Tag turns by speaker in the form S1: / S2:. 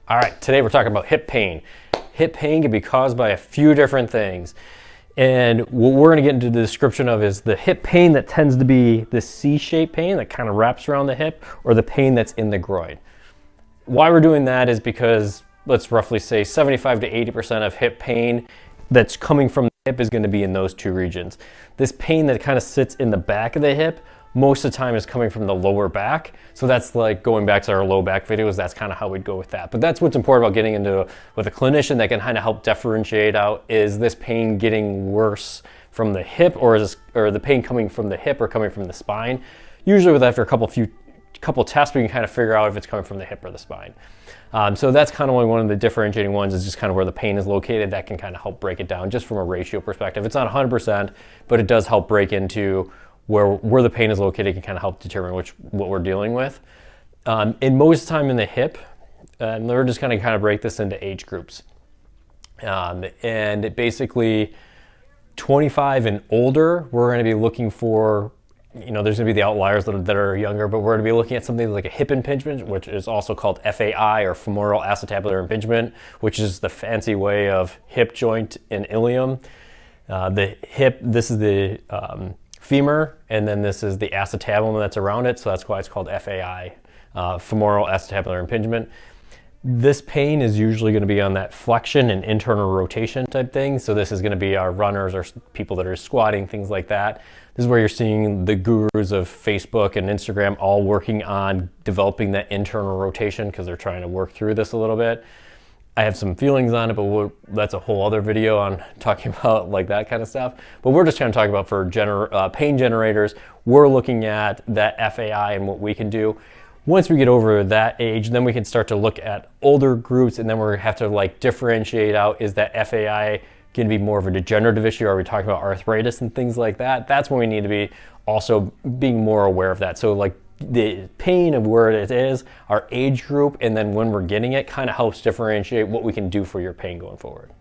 S1: All right, today we're talking about hip pain. Hip pain can be caused by a few different things. And what we're gonna get into the description of is the hip pain that tends to be the C-shaped pain that kind of wraps around the hip, or the pain that's in the groin. Why we're doing that is because, let's roughly say 75 to 80% of hip pain that's coming from the hip is gonna be in those two regions. This pain that kind of sits in the back of the hip, most of the time is coming from the lower back. So that's like going back to our low back videos, that's kind of how we'd go with that. But that's what's important about getting into with a clinician that can kind of help differentiate out, is this pain getting worse from the hip, or the pain coming from the hip or coming from the spine? Usually after a couple tests, we can kind of figure out if it's coming from the hip or the spine. So that's kind of one of the differentiating ones, is just kind of where the pain is located. That can kind of help break it down just from a ratio perspective. It's not 100%, but it does help break into where the pain is located, can kind of help determine what we're dealing with. In most time in the hip, and we're just kind of break this into age groups. And it basically 25 and older, we're going to be looking for, there's going to be the outliers that are younger, but we're going to be looking at something like a hip impingement, which is also called FAI, or femoral acetabular impingement, which is the fancy way of hip joint and ilium. The hip, this is the femur, and then this is the acetabulum that's around it, so that's why it's called FAI, femoral acetabular impingement. This pain is usually going to be on that flexion and internal rotation type thing. So this is going to be our runners or people that are squatting, things like that. This is where you're seeing the gurus of Facebook and Instagram all working on developing that internal rotation, because they're trying to work through this a little bit. I have some feelings on it, but that's a whole other video on talking about like that kind of stuff. But we're just trying to talk about for pain generators. We're looking at that FAI and what we can do. Once we get over that age, then we can start to look at older groups, and then we're gonna have to like differentiate out, is that FAI going to be more of a degenerative issue? Are we talking about arthritis and things like that? That's when we need to be also being more aware of that. So like the pain of where it is, our age group, and then when we're getting it, kind of helps differentiate what we can do for your pain going forward.